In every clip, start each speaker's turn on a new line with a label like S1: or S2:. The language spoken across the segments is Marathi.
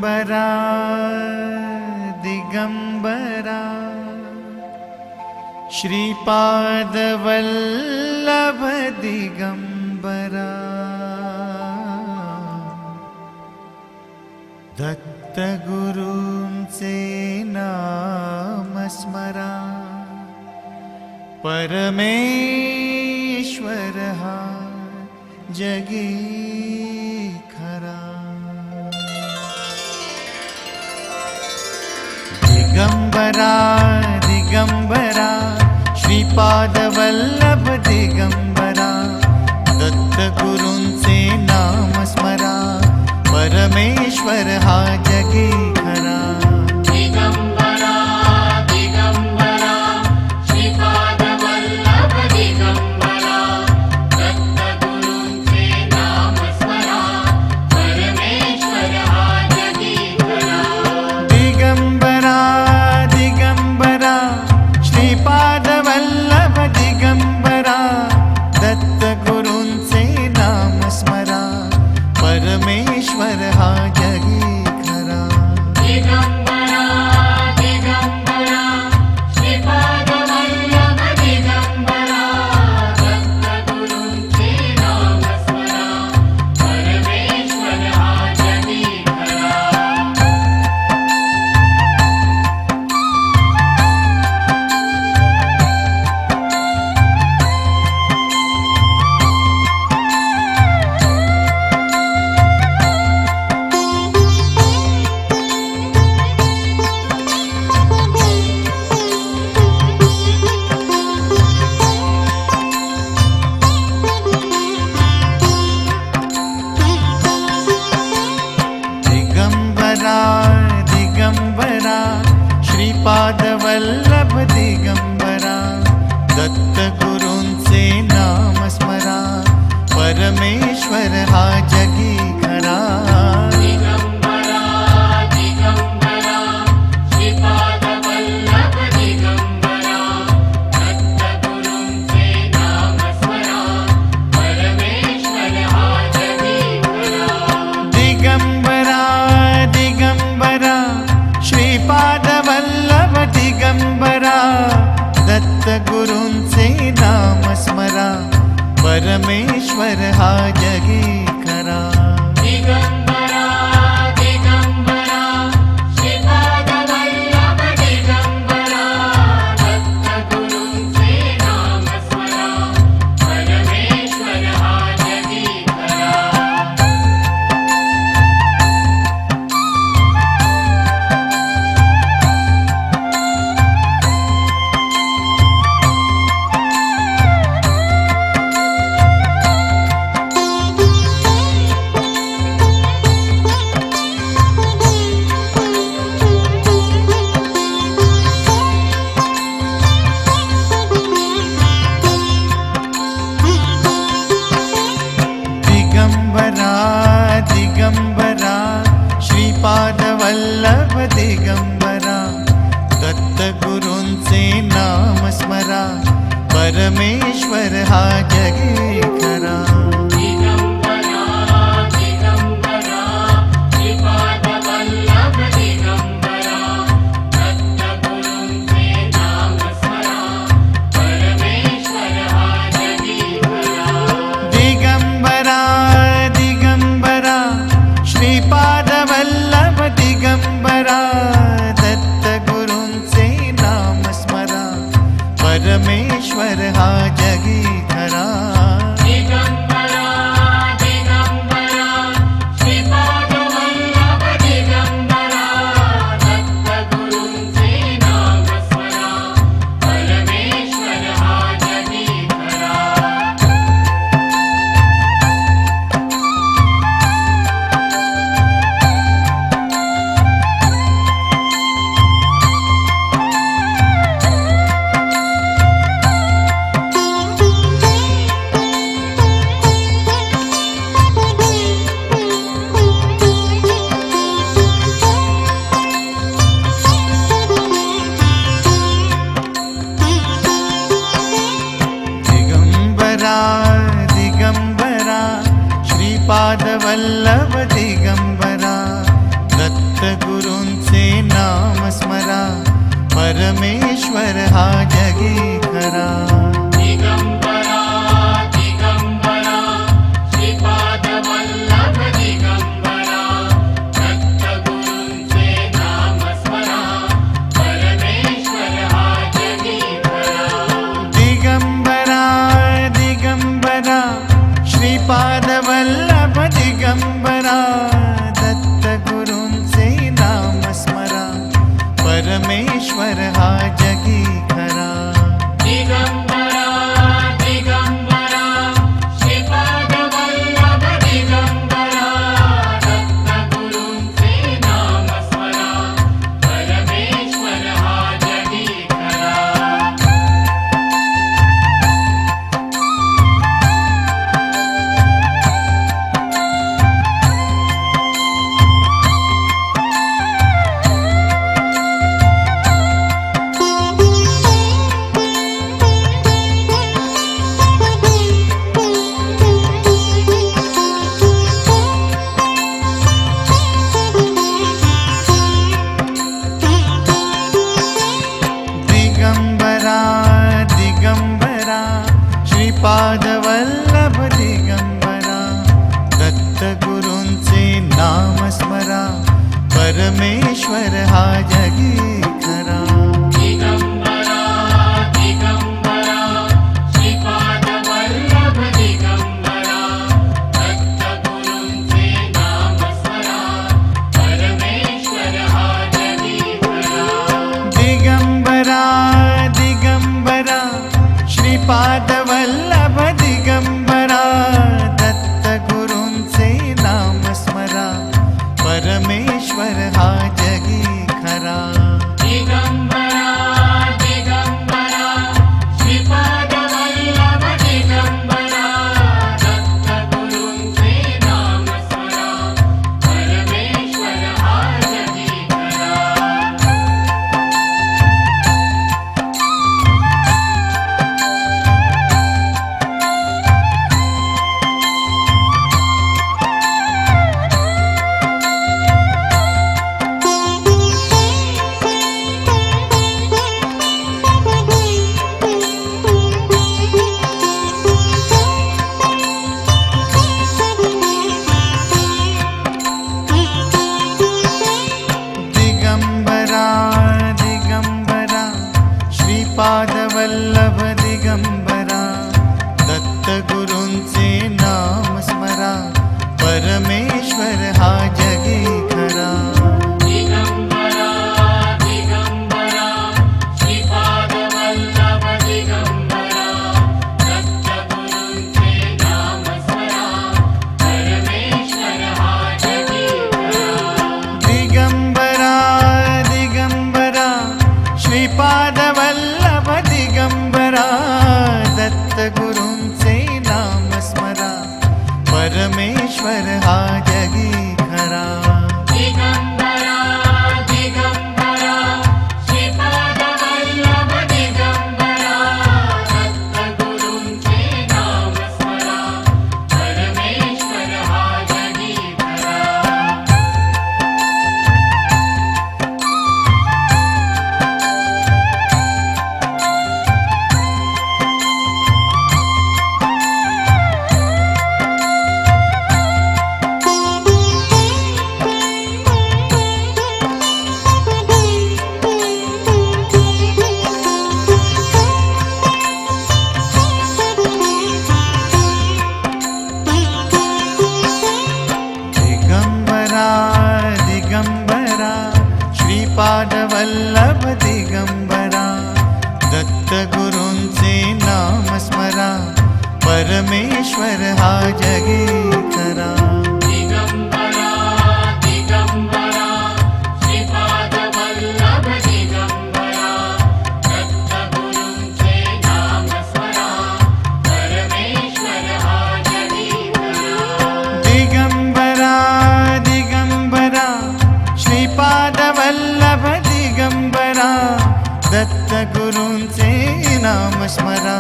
S1: दिगंबरा दिगंबरा श्रीपादवल्लभ दिगंबरा दत्तगुरूंचे नाम स्मरा परमेश्वर हा जगी खरा दिगंबरा दिगंबरा श्रीपादवल्लभ दिगंबरा दत्तगुरूंचे नाम स्मरा परमेश्वर हा जगी खरा
S2: दिगंबरा दिगंबरा श्रीपादवल्लभ दिगंबरा दत्तगुरूंचे नाम स्मरा परमेश्वर हा जगी खरा
S1: दिगंबरा दिगंबरा श्रीपादवल्लभ दिगंबरा दत्तगुरूंचे नाम स्मरा परमेश्वर हा जगी खरा
S2: दिगंबरा दिगंबरा श्रीपादवल्लभ दिगंबरा दत्तगुरूंचे नाम स्मरा परमेश्वर हा जगी खरा
S1: दिगंबरा दिगंबरा श्रीपादवल्लभ दिगंबरा दत्तगुरूंचे नाम स्मरा परमेश्वर हा जगी खरा
S2: दिगंबरा दिगंबरा श्रीपादवल्लभ दिगंबरा दत्तगुरूंचे नाम स्मरा परमेश्वर हा जगी खरा
S1: दिगंबरा दिगंबरा श्रीपादवल्लभ दिगंबरा दत्तगुरूंचे नाम स्मरा परमेश्वर हा जगी खरा
S2: दिगंबरा दिगंबरा श्रीपादवल्लभ दिगंबरा दत्तगुरूंचे नाम स्मरा परमेश्वर हा जगी खरा
S1: दिगंबरा दिगंबरा श्रीपादवल्लभ दिगंबरा दत्तगुरूंचे नाम स्मरा परमेश्वर हा जगी खरा
S2: दिगंबरा दिगंबरा श्रीपादवल्लभ दिगंबरा दत्तगुरूंचे नाम स्मरा परमेश्वर हा जगी खरा
S1: दिगंबरा दिगंबरा श्रीपादवल्लभ दिगंबरा दत्तगुरूंचे नाम स्मरा परमेश्वर हा जगी खरा
S2: दिगंबरा दिगंबरा श्रीपादवल्लभ दिगंबरा दत्तगुरूंचे नाम स्मरा परमेश्वर हा जगी खरा
S1: दिगंबरा श्रीपादवल्लभ दिगंबरा दत्त परमेश्वर हा जगी खरा.
S2: दिगंबरा दिगंबरा श्रीपाद वल्लभ दिगंबरा दत्तगुरूंचे नाम स्मरा परमेश्वर हा जगी खरा.
S1: दिगंबरा दिगंबरा श्रीपाद वल्लभ दिगंबरा दत्तगुरूंचे नाम स्मरा परमेश्वर हा जगी खरा.
S2: दिगंबरा दिगंबरा श्रीपाद वल्लभ दिगंबरा दत्तगुरूंचे नाम स्मरा परमेश्वर हा जगी खरा.
S1: दिगंबरा दिगंबरा श्रीपाद वल्लभ दिगंबरा दत्तगुरूंचे नाम स्मरा परमेश्वर हा जगी खरा.
S2: दिगंबरा दिगंबरा श्रीपाद वल्लभ दिगंबरा दत्तगुरूंचे नाम स्मरा परमेश्वर हा जगी खरा.
S1: दिगंबरा दिगंबरा श्रीपाद वल्लभ दिगंबरा दत्तगुरूंचे नाम स्मरा परमेश्वर हा जगी खरा.
S2: दिगंबरा दिगंबरा श्रीपाद वल्लभ दिगंबरा दत्तगुरूंचे नाम स्मरा परमेश्वर हा जगी खरा.
S1: दिगंबरा दिगंबरा श्रीपाद वल्लभ दिगंबरा दत्तगुरूंचे नाम स्मरा परमेश्वर हा जगी खरा.
S2: दिगंबरा दिगंबरा श्रीपाद वल्लभ दिगंबरा दत्तगुरूंचे नाम स्मरा परमेश्वर हा जगी खरा.
S1: दिगंबरा दिगंबरा श्रीपाद वल्लभ दिगंबरा दत्तगुरूंचे नाम स्मरा परमेश्वर हा जगी खरा.
S2: दिगंबरा दिगंबरा श्रीपाद वल्लभ दिगंबरा दत्तगुरूंचे नाम स्मरा परमेश्वर हा जगी खरा.
S1: दिगंबरा दिगंबरा श्रीपाद वल्लभ दिगंबरा दत्तगुरूंचे नाम स्मरा परमेश्वर हा जगी खरा.
S2: दिगंबरा दिगंबरा श्रीपाद वल्लभ दिगंबरा दत्तगुरूंचे नाम स्मरा परमेश्वर हा जगी खरा.
S1: दिगंबरा दिगंबरा श्रीपाद वल्लभ दिगंबरा दत्तगुरूंचे नाम स्मरा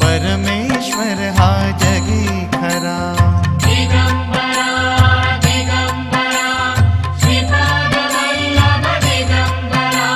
S1: परमेश्वर हा जगी खरा.
S2: दिगंबरा दिगंबरा श्रीपाद वल्लभ दिगंबरा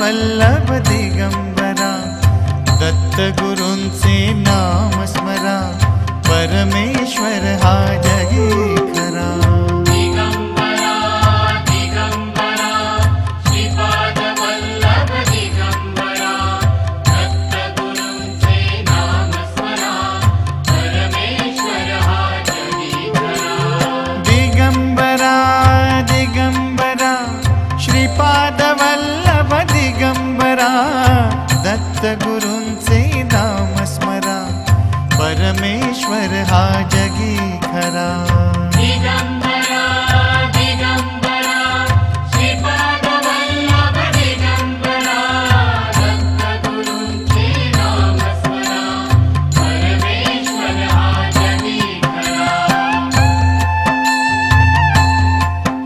S1: वल्लभ दिगंबरा दत्तगुरूंचे नाम स्मरा परमेश्वर हा जगी खरा
S2: दिगंबरा दिगंबरा श्रीपाद वल्लभ दिगंबरा दत्तगुरूंचे नाम स्मरा परमेश्वर हा जगी खरा
S1: दिगंबरा दिगंबरा श्रीपाद वल्लभ दिगंबरा दत्तगुरूंचे नाम स्मरा परमेश्वर हा जगी खरा
S2: दिगंबरा दिगंबरा श्रीपाद वल्लभ दिगंबरा दत्तगुरूंचे नाम स्मरा परमेश्वर हा जगी खरा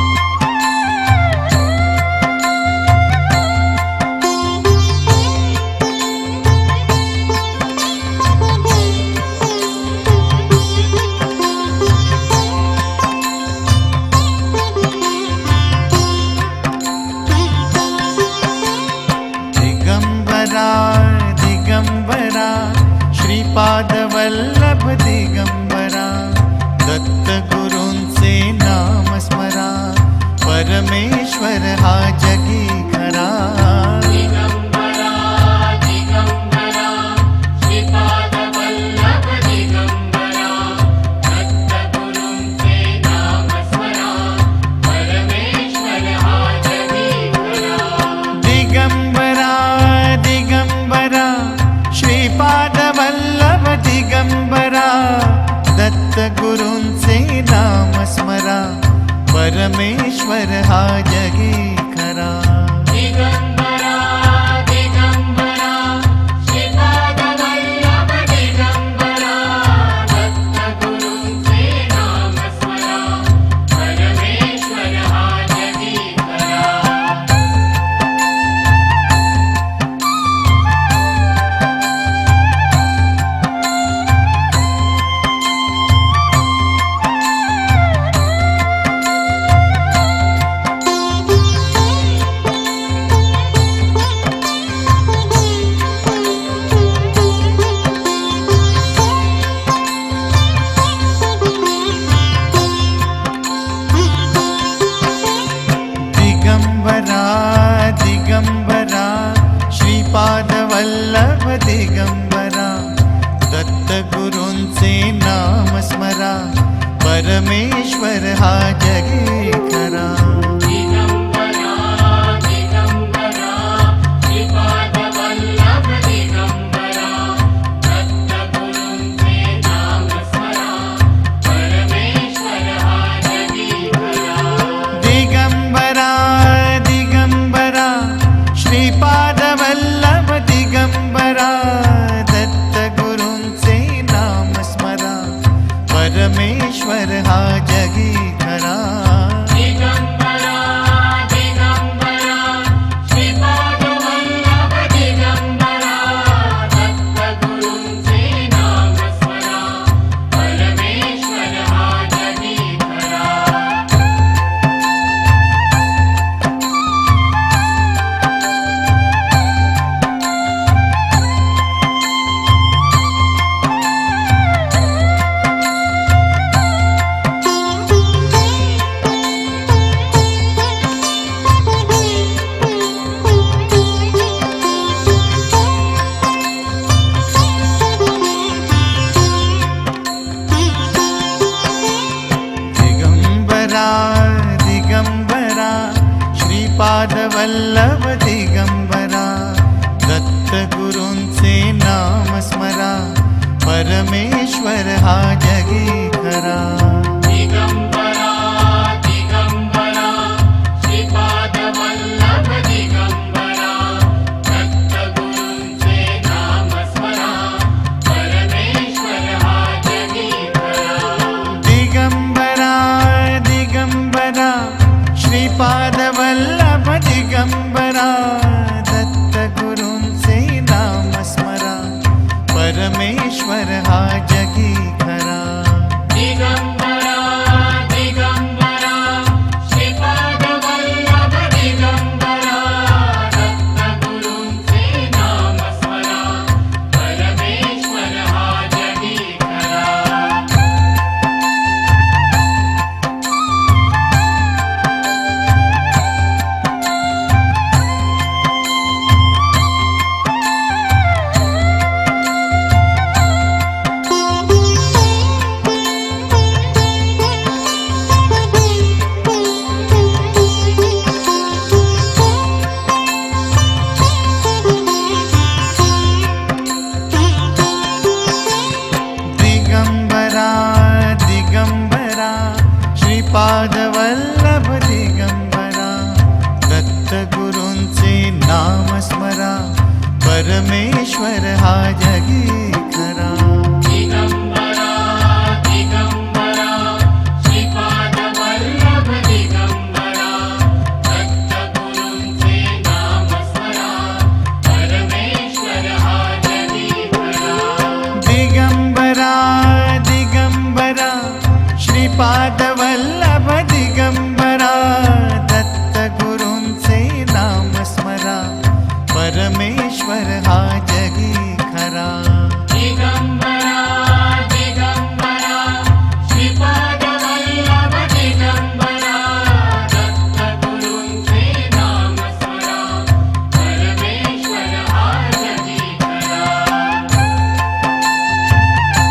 S1: दिगंबरा दिगंबरा श्रीपाद वल्लभ दिगंबरा दत्तगुरूंचे नाम स्मरा परमेश्वर हा जगी खरा
S2: दिगंबरा दिगंबरा श्रीपाद वल्लभ दिगंबरा दत्तगुरूंचे नाम स्मरा परमेश्वर हा जगी खरा
S1: दिगंबरा दिगंबरा श्रीपाद वल्लभ दिगंबरा दत्तगुरूंचे नाम स्मरा परमेश्वर हा जगी खरा
S2: दिगंबरा दिगंबरा श्रीपाद वल्लभ दिगंबरा दत्तगुरूंचे नाम स्मरा परमेश्वर हा जगी खरा
S1: दिगंबरा दिगंबरा श्रीपाद वल्लभ दिगंबरा दत्तगुरूंचे नाम स्मरा परमेश्वर हा जगी खरा
S2: दिगंबरा दिगंबरा श्रीपाद वल्लभ दिगंबरा दत्तगुरूंचे नाम स्मरा परमेश्वर हा जगी खरा
S1: दिगंबरा दिगंबरा श्रीपाद वल्लभ दिगंबरा दत्तगुरूंचे नाम स्मरा परमेश्वर हा जगी खरा
S2: दिगंबरा दिगंबरा श्रीपाद वल्लभ दिगंबरा दत्तगुरूंचे नाम स्मरा परमेश्वर हा जगी खरा
S1: दिगंबरा दिगंबरा श्रीपाद वल्लभ दिगंबरा दत्तगुरूंचे नाम स्मरा परमेश्वर हा जगी खरा
S2: दिगंबरा दिगंबरा श्रीपाद वल्लभ दिगंबरा दत्तगुरूंचे नाम स्मरा परमेश्वर हा जगी खरा
S1: दिगंबरा दिगंबरा श्रीपाद वल्लभ दिगंबरा दत्तगुरूंचे नाम स्मरा परमेश्वर हा जगी खरा
S2: दिगंबरा
S1: श्रीपादवल्लभ दिगंबरा दत्तगुरूंचे नाम स्मरा परमेश्वर हा जगी खरा
S2: दिगंबरा दिगंबरा श्रीपादवल्लभ दिगंबरा दत्तगुरूंचे नाम स्मरा परमेश्वर हा जगी खरा
S1: दिगंबरा दिगंबरा श्रीपादवल्लभ दिगंबरा दत्तगुरूंचे नाम स्मरा परमेश्वर हा जगी खरा
S2: दिगंबरा दिगंबरा श्रीपादवल्लभ दिगंबरा दत्तगुरूंचे नाम स्मरा परमेश्वर हा जगी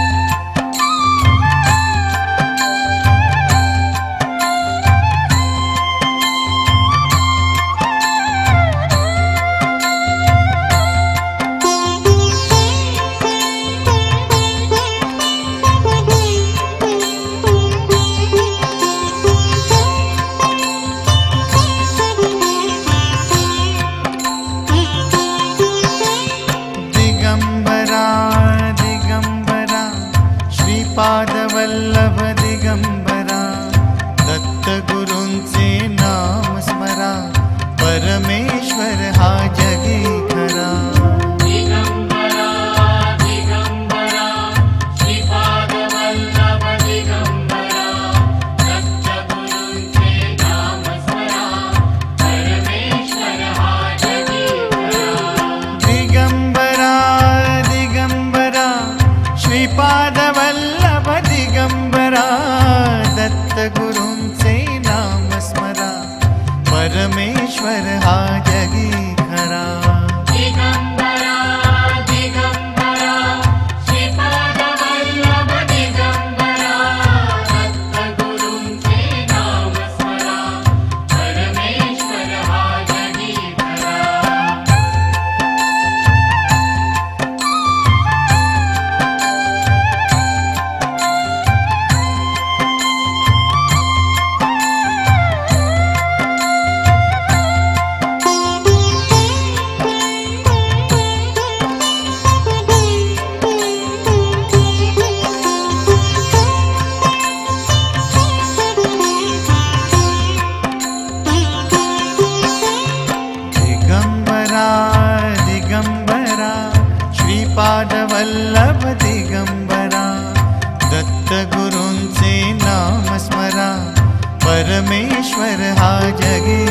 S2: खरा
S1: दिगंबरा दिगंबरा श्रीपादवल्लभ दिगंबरा दत्तगुरूंचे नाम स्मरा परमेश्वर हा जगी खरा
S2: दिगंबरा दिगंबरा श्रीपादवल्लभ दिगंबरा दत्तगुरूंचे नाम स्मरा परमेश्वर हा जगी खरा
S1: दिगंबरा दिगंबरा श्रीपादवल्लभ दिगंबरा दत्तगुरूंचे नाम स्मरा परमेश्वर हा जगी खरा
S2: दिगंबरा दिगंबरा श्रीपादवल्लभ दिगंबरा दत्तगुरूंचे नाम स्मरा परमेश्वर हा जगी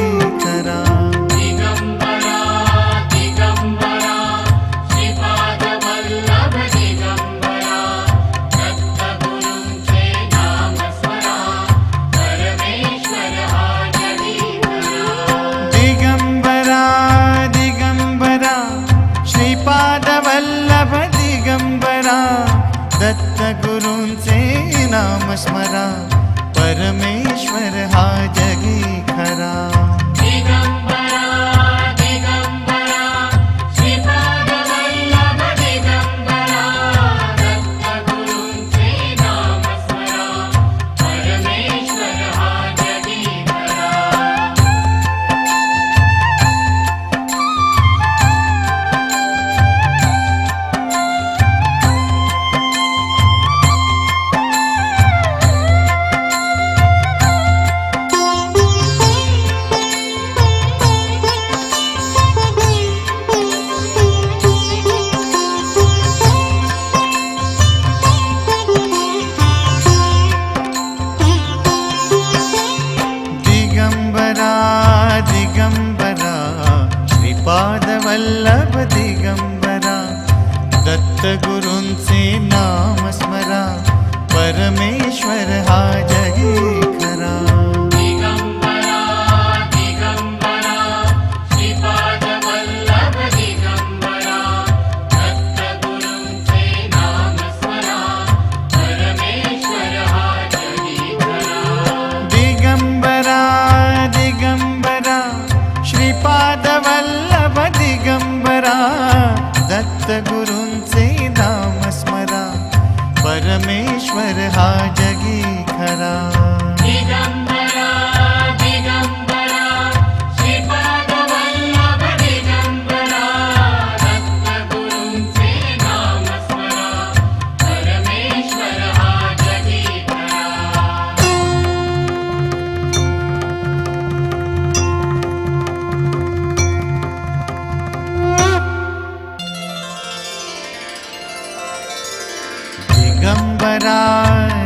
S2: खरा
S1: दिगंबरा दिगंबरा श्रीपादवल्लभ दिगंबरा दत्तगुरूंचे नाम स्मरा परमेश्वर हा जगी खरा
S2: दिगंबरा दिगंबरा श्रीपादवल्लभ दिगंबरा दत्तगुरूंचे नाम स्मरा परमेश्वर हा जगी खरा
S1: दिगंबरा दिगंबरा श्रीपादवल्लभ दिगंबरा दत्तगुरूंचे नाम स्मरा परमेश्वर हा जगी खरा
S2: दिगंबरा दिगंबरा श्रीपादवल्लभ दिगंबरा दत्तगुरूंचे नाम स्मरा परमेश्वर हा जगी खरा
S1: दिगंबरा दिगंबरा श्रीपादवल्लभ दिगंबरा दत्तगुरूंचे नाम स्मरा परमेश्वर हा जगी खरा
S2: दिगंबरा दिगंबरा श्रीपादवल्लभ दिगंबरा दत्तगुरूंचे नाम स्मरा परमेश्वर हा जगी खरा
S1: दिगंबरा दिगंबरा श्रीपादवल्लभ दिगंबरा दत्तगुरूंचे नाम स्मरा परमेश्वर हा जगी खरा
S2: दिगंबरा दिगंबरा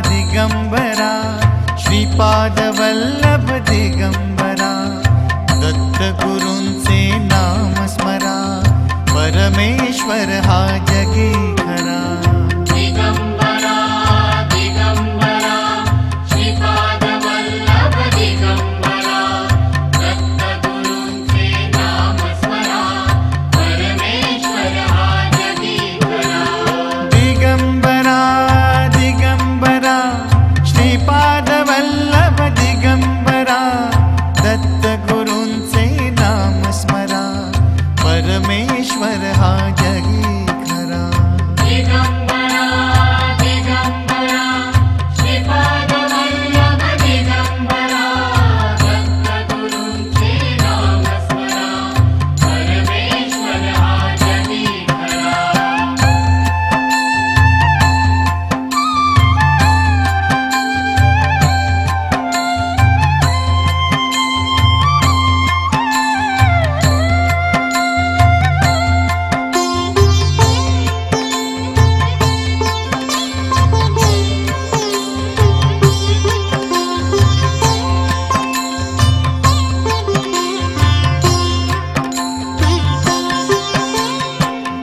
S2: दिगंबरा श्रीपाद वल्लभ दिगंबरा दत्तगुरूंचे नाम स्मरा परमेश्वर हा जगी खरा
S1: दिगंबरा दिगंबरा श्रीपाद वल्लभ दिगंबरा दत्तगुरूंचे नाम स्मरा परमेश्वर हा जगी खरा
S2: दिगंबरा दिगंबरा श्रीपाद वल्लभ दिगंबरा दत्तगुरूंचे नाम स्मरा परमेश्वर हा जगी खरा
S1: दिगंबरा दिगंबरा श्रीपाद वल्लभ दिगंबरा दत्तगुरूंचे नाम स्मरा परमेश्वर हा जगी खरा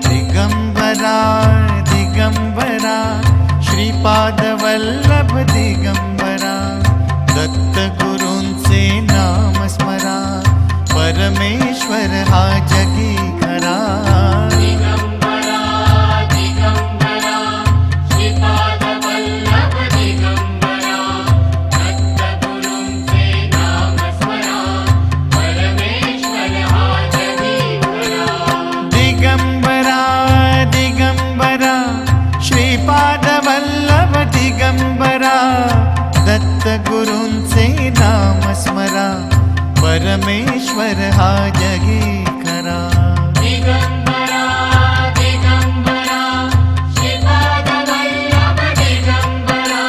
S2: दिगंबरा दिगंबरा श्रीपाद वल्लभ दिगंबरा दत्तगुरूंचे नाम स्मरा परमेश्वर हा जगी खरा
S1: दिगंबरा दिगंबरा श्रीपाद वल्लभ दिगंबरा दत्तगुरूंचे नाम स्मरा परमेश्वर हा जगी खरा
S2: दिगंबरा दिगंबरा श्रीपाद वल्लभ दिगंबरा दत्तगुरूंचे नाम स्मरा परमेश्वर हा जगी खरा
S1: दिगंबरा दिगंबरा श्रीपाद वल्लभ दिगंबरा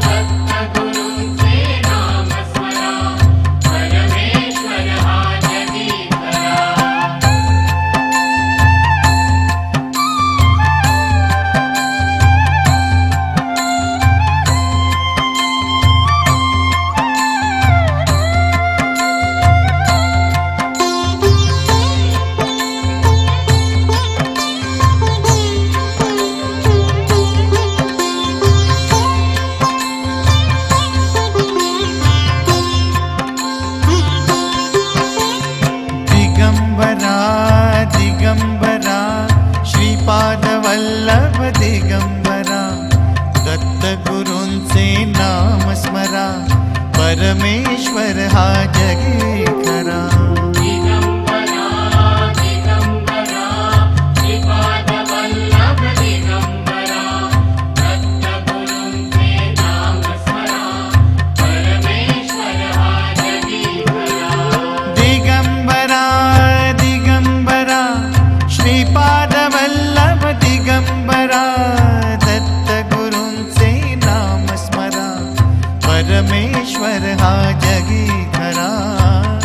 S1: दत्तगुरूंचे नाम स्मरा परमेश्वर हा जगी खरा
S2: दिगंबरा दिगंबरा श्रीपाद वल्लभ दिगंबरा दत्तगुरूंचे नाम स्मरा परमेश्वर हा जगी खरा
S1: दिगंबरा दिगंबरा श्रीपाद वल्लभ दिगंबरा दत्तगुरूंचे नाम स्मरा परमेश्वर हा जगी खरा
S2: दिगंबरा दिगंबरा श्रीपाद वल्लभ दिगंबरा दत्तगुरूंचे नाम स्मरा परमेश्वर हा जगी खरा
S1: दिगंबरा दिगंबरा श्रीपाद वल्लभ दिगंबरा दत्तगुरूंचे नाम स्मरा परमेश्वर हा जगी खरा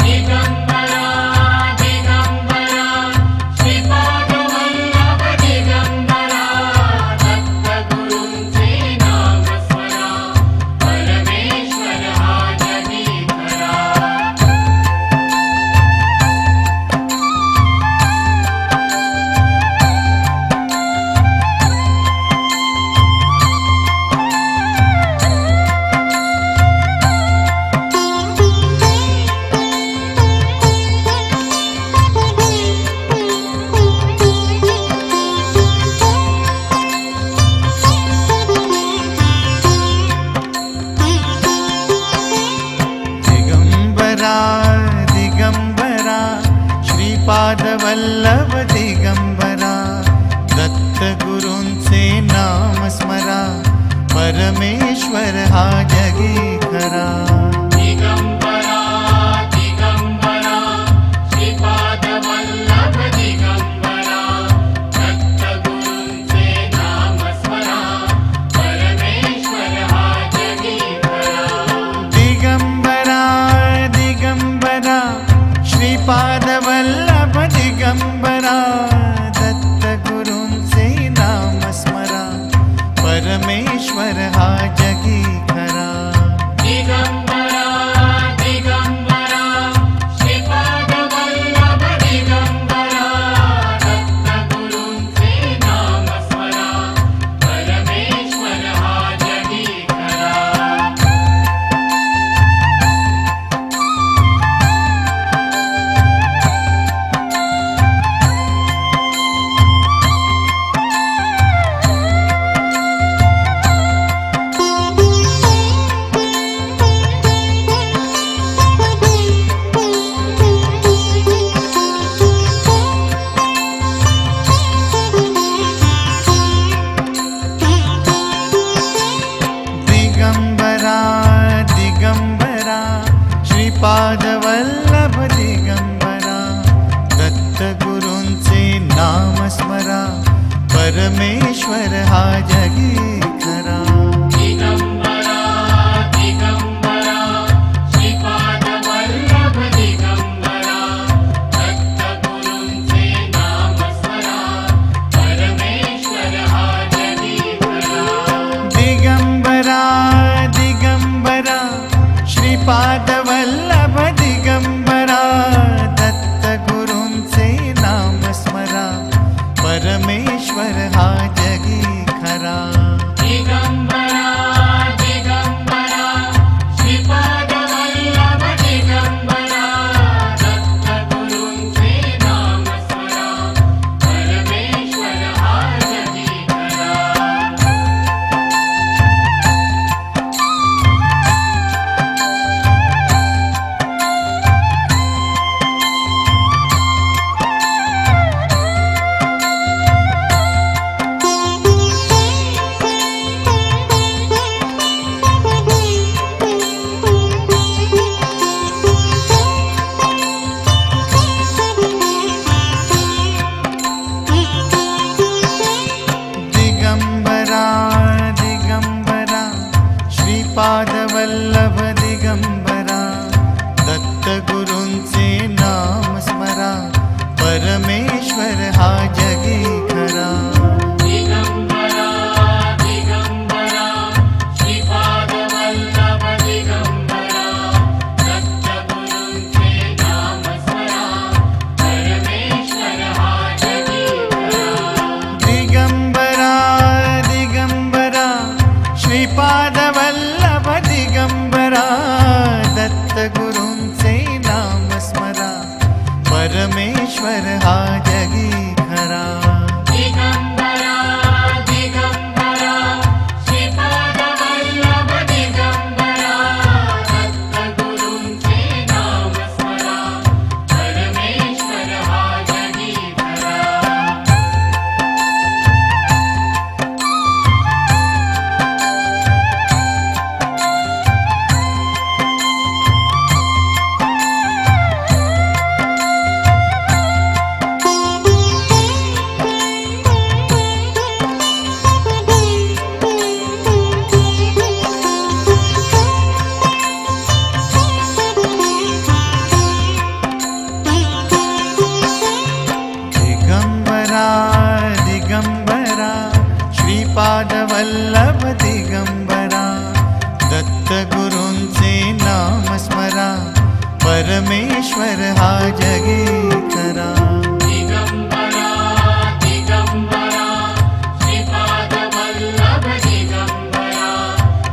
S2: दिगंबरा दिगंबरा श्रीपाद वल्लभ दिगंबरा दत्तगुरूंचे नाम स्मरा परमेश्वर हा जगी खरा
S1: दिगंबरा दिगंबरा श्रीपाद वल्लभ दिगंबरा दत्तगुरूंचे नाम स्मरा परमेश्वर हा जगी खरा परमेश्वर हा जगी खरा
S2: दिगंबरा दिगंबरा श्रीपाद वल्लभ दिगंबरा दत्तगुरूंचे नाम स्मरा परमेश्वर हा जगी खरा
S1: दिगंबरा दिगंबरा श्रीपाद वल्लभ दिगंबरा दत्तगुरूंचे नाम स्मरा परमेश्वर हा जगी खरा
S2: दिगंबरा दिगंबरा श्रीपाद वल्लभ दिगंबरा दत्तगुरूंचे नाम स्मरा परमेश्वर हा जगी खरा
S1: दिगंबरा दिगंबरा श्रीपाद वल्लभ दिगंबरा दत्तगुरूंचे नाम स्मरा परमेश्वर हा जगी खरा
S2: दिगंबरा दिगंबरा श्रीपाद वल्लभ दिगंबरा दत्तगुरूंचे नाम स्मरा परमेश्वर हा जगी खरा
S1: दिगंबरा दिगंबरा श्रीपाद वल्लभ दिगंबरा दत्तगुरूंचे नाम स्मरा परमेश्वर हा जगी खरा
S2: दिगंबरा दिगंबरा श्रीपाद वल्लभ दिगंबरा दत्तगुरूंचे नाम स्मरा परमेश्वर हा जगी खरा
S1: दिगंबरा दिगंबरा श्रीपाद वल्लभ दिगंबरा दत्तगुरूंचे नाम स्मरा परमेश्वर हा जगी खरा
S2: दिगंबरा दिगंबरा श्रीपाद वल्लभ दिगंबरा दत्तगुरूंचे नाम स्मरा परमेश्वर हा जगी खरा
S1: दिगंबरा दिगंबरा श्रीपाद वल्लभ दिगंबरा दत्तगुरूंचे नाम स्मरा परमेश्वर हा जगी खरा
S2: दिगंबरा दिगंबरा श्रीपाद वल्लभ दिगंबरा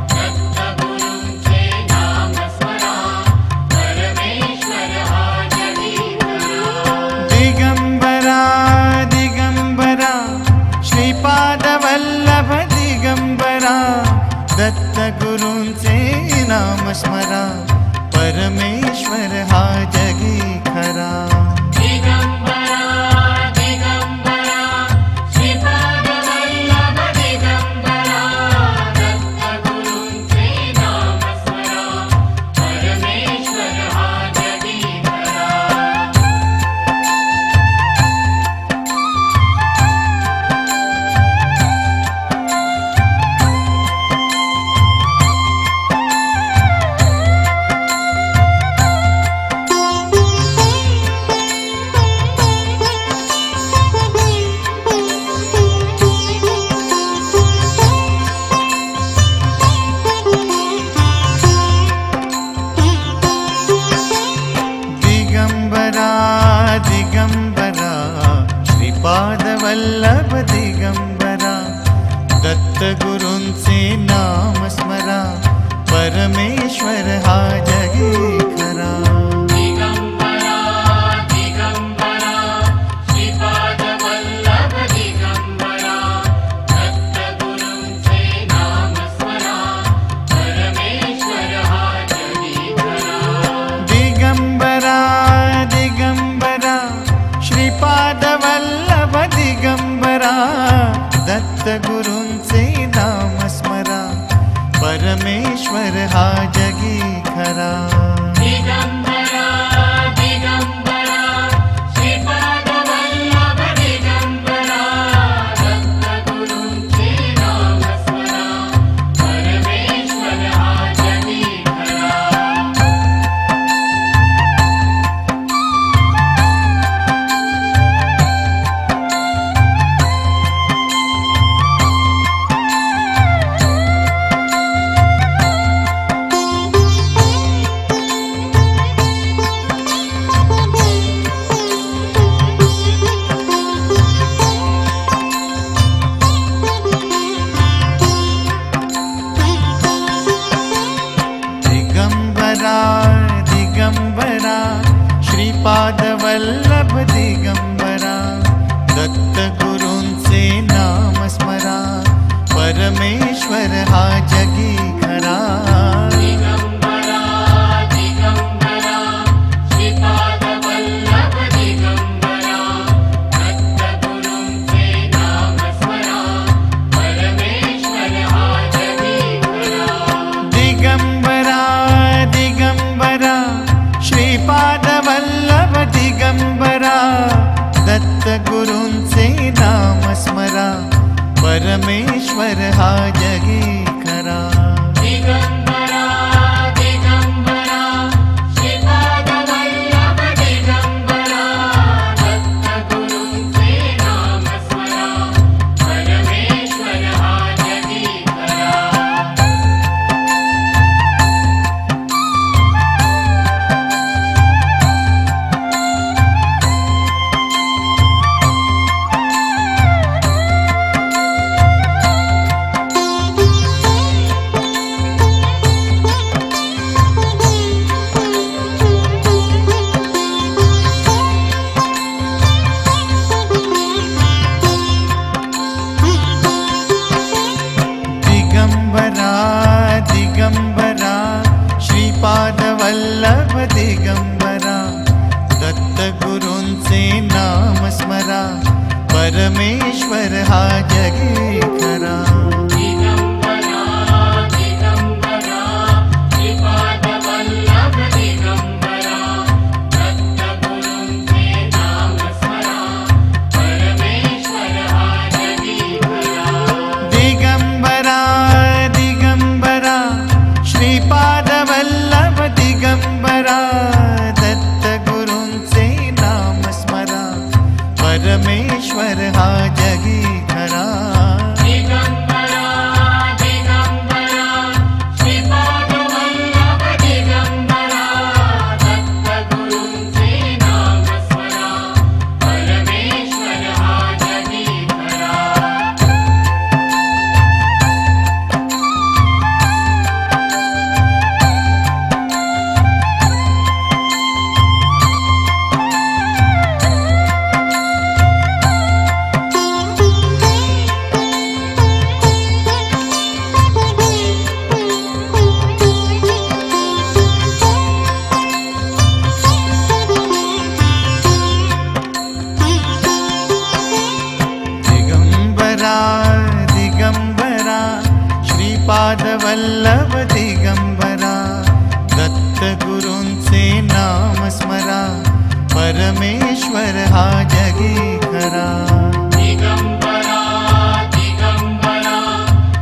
S2: दत्तगुरूंचे नाम स्मरा परमेश्वर हा जगी खरा
S1: दिगंबरा दिगंबरा श्रीपाद वल्लभ दिगंबरा दत्तगुरूंचे नाम स्मरा परमेश्वर हा जगी खरा
S2: दिगंबरा दिगंबरा श्रीपाद वल्लभ दिगंबरा दत्तगुरूंचे नाम स्मरा परमेश्वर हा जगी खरा
S1: वल्लभ दिगंबरा दत्तगुरूंचे नाम स्मरा परमेश्वर हा जगी खरा
S2: दिगंबरा दिगंबरा श्रीपाद वल्लभ दिगंबरा दत्तगुरूंचे नाम स्मरा परमेश्वर हा जगी खरा
S1: दिगंबरा दिगंबरा श्रीपाद वल्लभ दिगंबरा दत्तगुरूंचे नाम स्मरा परमेश्वर हा जगी खरा
S2: दिगंबरा दिगंबरा श्रीपाद वल्लभ दिगंबरा दत्तगुरूंचे नाम स्मरा परमेश्वर हा जगी खरा
S1: दिगंबरा दिगंबरा श्रीपाद वल्लभ दिगंबरा दत्तगुरूंचे नाम स्मरा परमेश्वर हा जगी खरा
S2: दिगंबरा दिगंबरा श्रीपाद वल्लभ दिगंबरा दत्तगुरूंचे नाम स्मरा परमेश्वर हा जगी खरा
S1: दिगंबरा दिगंबरा श्रीपाद वल्लभ दिगंबरा दत्तगुरूंचे नाम स्मरा परमेश्वर हा जगी खरा
S2: दिगंबरा दिगंबरा श्रीपाद वल्लभ दिगंबरा दत्तगुरूंचे नाम स्मरा परमेश्वर हा जगी खरा
S1: दिगंबरा दिगंबरा श्रीपाद वल्लभ दिगंबरा दत्तगुरूंचे नाम स्मरा परमेश्वर हा जगी खरा
S2: दिगंबरा दिगंबरा श्रीपाद वल्लभ दिगंबरा दत्तगुरूंचे नाम स्मरा परमेश्वर हा जगी खरा
S1: दिगंबरा दिगंबरा श्रीपाद वल्लभ दिगंबरा दत्तगुरूंचे नाम स्मरा परमेश्वर हा जगी खरा
S2: दिगंबरा दिगंबरा श्रीपाद वल्लभ दिगंबरा दत्तगुरूंचे नाम स्मरा परमेश्वर हा जगी खरा
S1: दिगंबरा दिगंबरा श्रीपाद वल्लभ दिगंबरा दत्तगुरूंचे नाम स्मरा परमेश्वर हा जगी खरा
S2: दिगंबरा दिगंबरा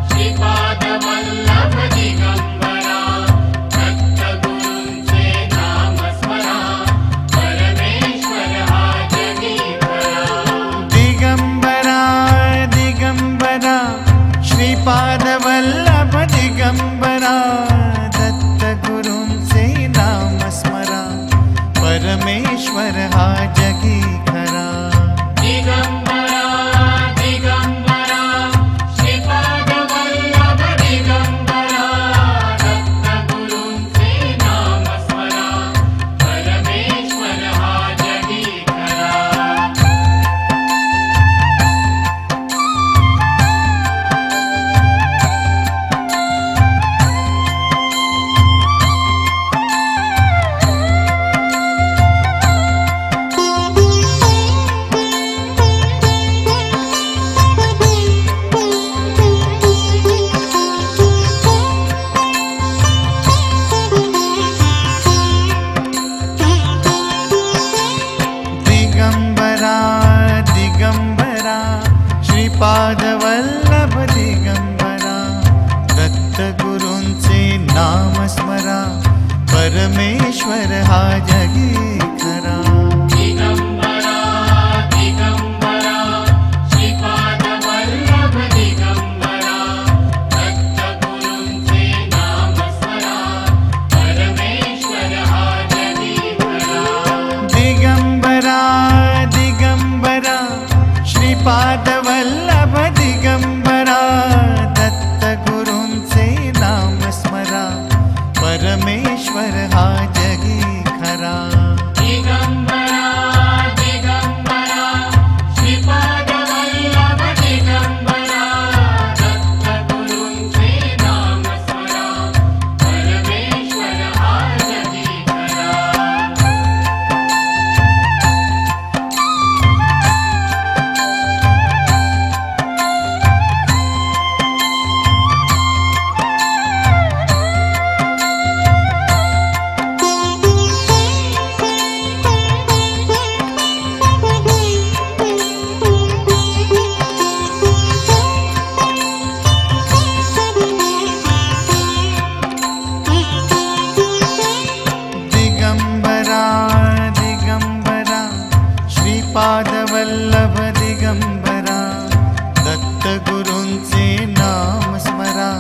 S2: श्रीपाद वल्लभ दिगंबरा दत्तगुरूंचे नाम स्मरा परमेश्वर हा जगी खरा
S1: दिगंबरा दिगंबरा श्रीपाद वल्लभ दिगंबरा दत्तगुरूंचे नाम स्मरा परमेश्वर हा जगी खरा
S2: दिगंबरा
S1: परमेश्वर हा जगी खरा.
S2: दिगंबरा दिगंबरा श्रीपाद वल्लभ दिगंबरा दत्तगुरूंचे नाम स्मरा परमेश्वर हा जगी खरा.
S1: दिगंबरा दिगंबरा श्रीपाद वल्लभ दिगंबरा दत्तगुरूंचे नाम स्मरा परमेश्वर हा जगी खरा.
S2: दिगंबरा दिगंबरा श्रीपाद वल्लभ दिगंबरा दत्तगुरूंचे नाम स्मरा परमेश्वर हा जगी खरा.
S1: दिगंबरा दिगंबरा श्रीपाद वल्लभ दिगंबरा दत्तगुरूंचे नाम स्मरा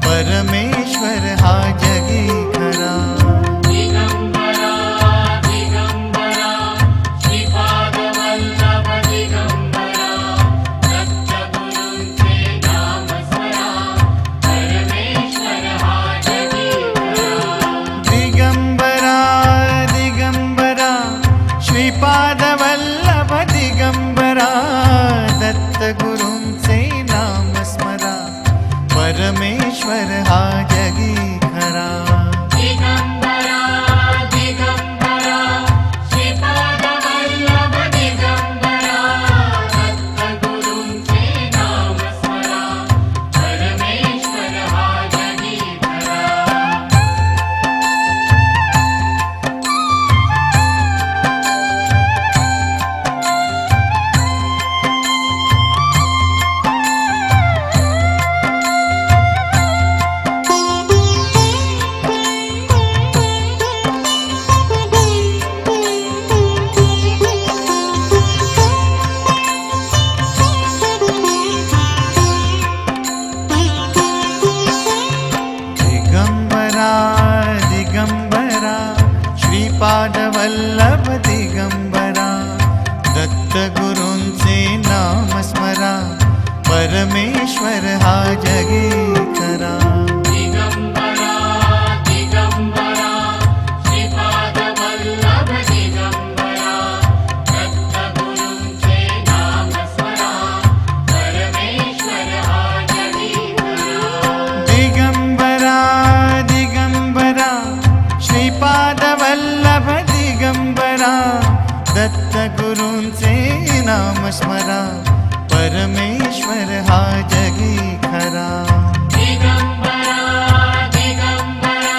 S1: परमेश्वर हा जगी खरा.
S2: दिगंबरा दिगंबरा श्रीपाद वल्लभ दिगंबरा दत्तगुरूंचे नाम स्मरा परमेश्वर हा जगी खरा.
S1: दिगंबरा दिगंबरा श्रीपाद वल्लभ दिगंबरा दत्तगुरूंचे नाम स्मरा परमेश्वर हा जगी खरा.
S2: दिगंबरा दिगंबरा श्रीपाद वल्लभ दिगंबरा दत्तगुरूंचे नाम स्मरा परमेश्वर हा जगी खरा.
S1: दिगंबरा दिगंबरा श्रीपाद वल्लभ दिगंबरा दत्तगुरूंचे नाम स्मरा परमेश्वर हा जगी खरा.
S2: दिगंबरा दिगंबरा श्रीपाद वल्लभ दिगंबरा दत्तगुरूंचे नाम स्मरा परमेश्वर हा जगी खरा.
S1: दिगंबरा दिगंबरा श्रीपाद वल्लभ दिगंबरा दत्तगुरूंचे नाम स्मरा परमेश्वर हा जगी खरा.
S2: दिगंबरा दिगंबरा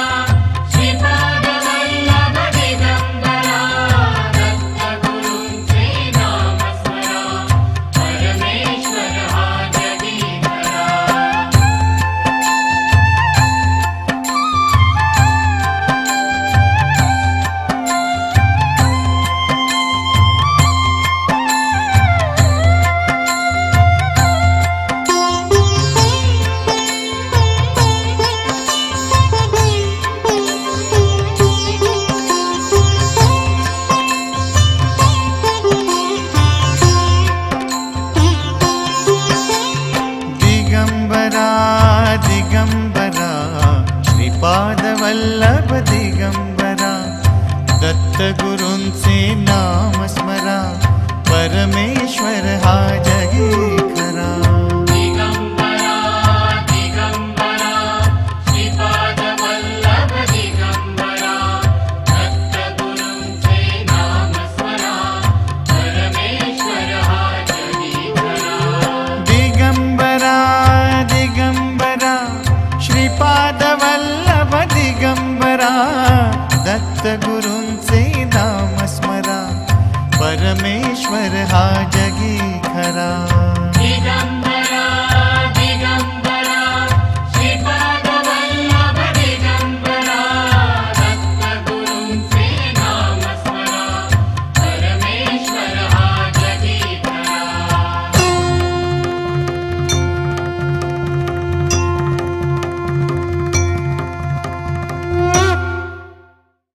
S2: श्रीपाद वल्लभ दिगंबरा दत्तगुरूंचे नाम स्मरा परमेश्वर हा जगी खरा.
S1: दिगंबरा दिगंबरा श्रीपाद वल्लभ दिगंबरा दत्तगुरूंचे नाम स्मरा परमेश्वर हा जगी खरा.
S2: दिगंबरा दिगंबरा श्रीपाद वल्लभ दिगंबरा दत्तगुरूंचे नाम स्मरा परमेश्वर हा जगी खरा.
S1: दिगंबरा दिगंबरा श्रीपाद वल्लभ दिगंबरा दत्तगुरूंचे नाम स्मरा परमेश्वर हा जगी खरा.